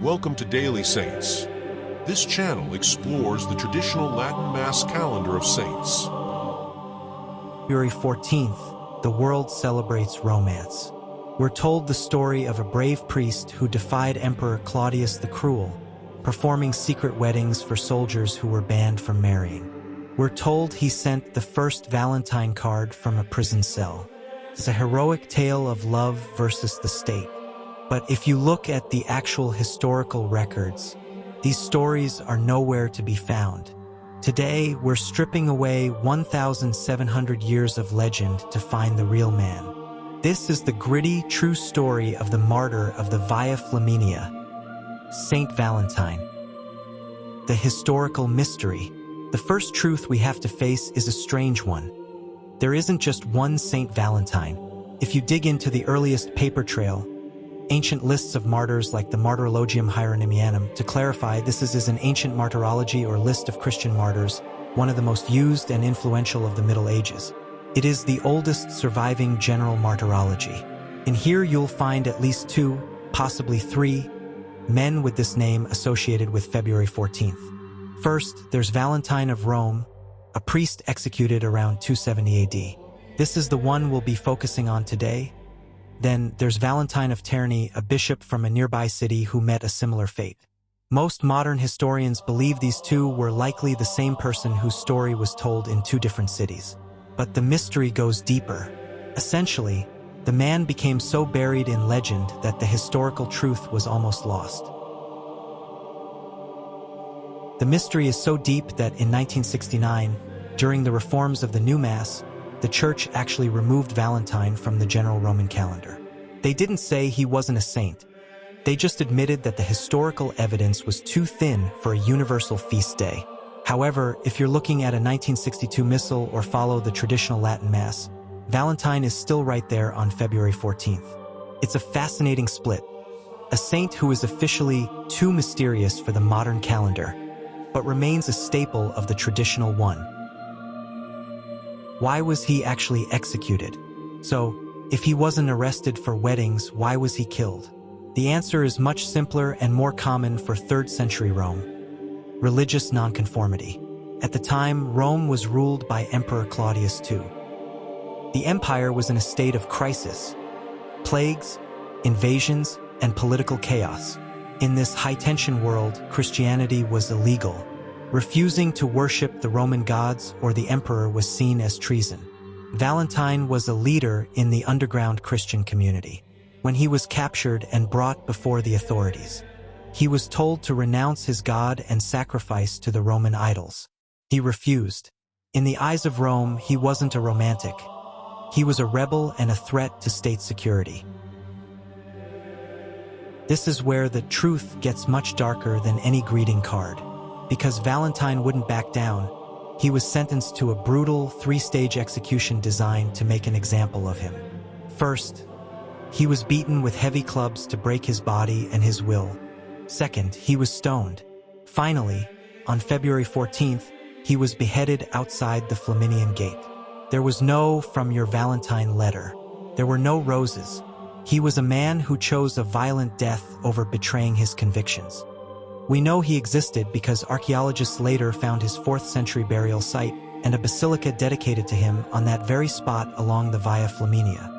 Welcome to Daily Saints. This channel explores the traditional Latin Mass calendar of saints. February 14th, the world celebrates romance. We're told the story of a brave priest who defied Emperor Claudius the Cruel, performing secret weddings for soldiers who were banned from marrying. We're told he sent the first Valentine card from a prison cell. It's a heroic tale of love versus the state. But if you look at the actual historical records, these stories are nowhere to be found. Today, we're stripping away 1,700 years of legend to find the real man. This is the gritty, true story of the martyr of the Via Flaminia, Saint Valentine. The historical mystery. The first truth we have to face is a strange one. There isn't just one Saint Valentine. If you dig into the earliest paper trail, ancient lists of martyrs like the Martyrologium Hieronymianum, to clarify, this is an ancient martyrology or list of Christian martyrs, one of the most used and influential of the Middle Ages. It is the oldest surviving general martyrology. In here you'll find at least 2, possibly 3, men with this name associated with February 14th. First, there's Valentine of Rome, a priest executed around 270 AD. This is the one we'll be focusing on today. Then there's Valentine of Terni, a bishop from a nearby city who met a similar fate. Most modern historians believe these two were likely the same person whose story was told in 2 different cities. But the mystery goes deeper. Essentially, the man became so buried in legend that the historical truth was almost lost. The mystery is so deep that in 1969, during the reforms of the New Mass, the Church actually removed Valentine from the general Roman calendar. They didn't say he wasn't a saint. They just admitted that the historical evidence was too thin for a universal feast day. However, if you're looking at a 1962 missal or follow the traditional Latin Mass, Valentine is still right there on February 14th. It's a fascinating split. A saint who is officially too mysterious for the modern calendar, but remains a staple of the traditional one. Why was he actually executed? So, if he wasn't arrested for weddings, why was he killed? The answer is much simpler and more common for 3rd century Rome. Religious nonconformity. At the time, Rome was ruled by Emperor Claudius II. The empire was in a state of crisis. Plagues, invasions, and political chaos. In this high-tension world, Christianity was illegal. Refusing to worship the Roman gods or the emperor was seen as treason. Valentine was a leader in the underground Christian community. When he was captured and brought before the authorities, he was told to renounce his god and sacrifice to the Roman idols. He refused. In the eyes of Rome, he wasn't a romantic. He was a rebel and a threat to state security. This is where the truth gets much darker than any greeting card. Because Valentine wouldn't back down, he was sentenced to a brutal 3-stage execution designed to make an example of him. First, he was beaten with heavy clubs to break his body and his will. Second, he was stoned. Finally, on February 14th, he was beheaded outside the Flaminian Gate. There was no "from your Valentine" letter. There were no roses. He was a man who chose a violent death over betraying his convictions. We know he existed because archaeologists later found his 4th century burial site and a basilica dedicated to him on that very spot along the Via Flaminia.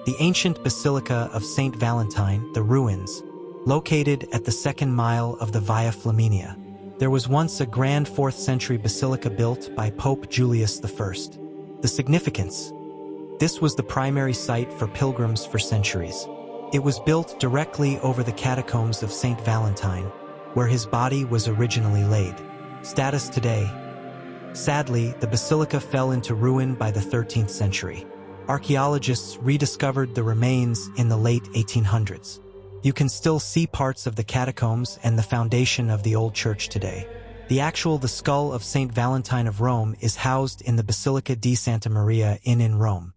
The ancient Basilica of Saint Valentine, the ruins, located at the 2nd mile of the Via Flaminia. There was once a grand 4th century basilica built by Pope Julius I. The significance: this was the primary site for pilgrims for centuries. It was built directly over the catacombs of Saint Valentine, where his body was originally laid. Status today: sadly, the basilica fell into ruin by the 13th century. Archaeologists rediscovered the remains in the late 1800s. You can still see parts of the catacombs and the foundation of the old church today. The skull of Saint Valentine of Rome is housed in the Basilica di Santa Maria in Rome.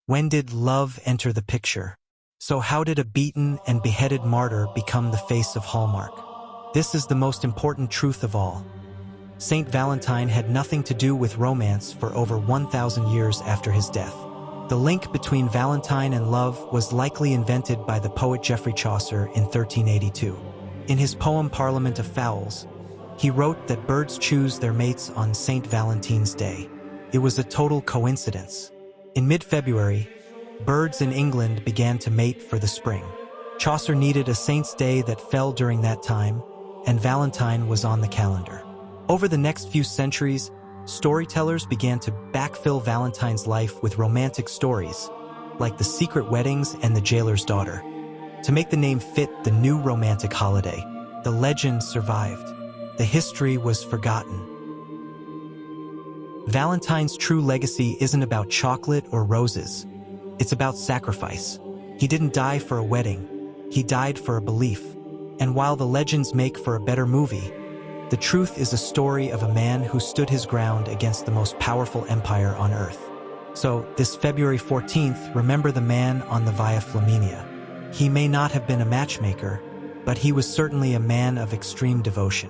When did love enter the picture? So how did a beaten and beheaded martyr become the face of Hallmark? This is the most important truth of all. Saint Valentine had nothing to do with romance for over 1,000 years after his death. The link between Valentine and love was likely invented by the poet Geoffrey Chaucer in 1382. In his poem Parliament of Fowls, he wrote that birds choose their mates on St. Valentine's Day. It was a total coincidence. In mid-February, birds in England began to mate for the spring. Chaucer needed a saint's day that fell during that time, and Valentine was on the calendar. Over the next few centuries, storytellers began to backfill Valentine's life with romantic stories, like The Secret Weddings and The Jailer's Daughter. To make the name fit the new romantic holiday, the legend survived. The history was forgotten. Valentine's true legacy isn't about chocolate or roses. It's about sacrifice. He didn't die for a wedding. He died for a belief. And while the legends make for a better movie, the truth is a story of a man who stood his ground against the most powerful empire on earth. So, this February 14th, remember the man on the Via Flaminia. He may not have been a matchmaker, but he was certainly a man of extreme devotion.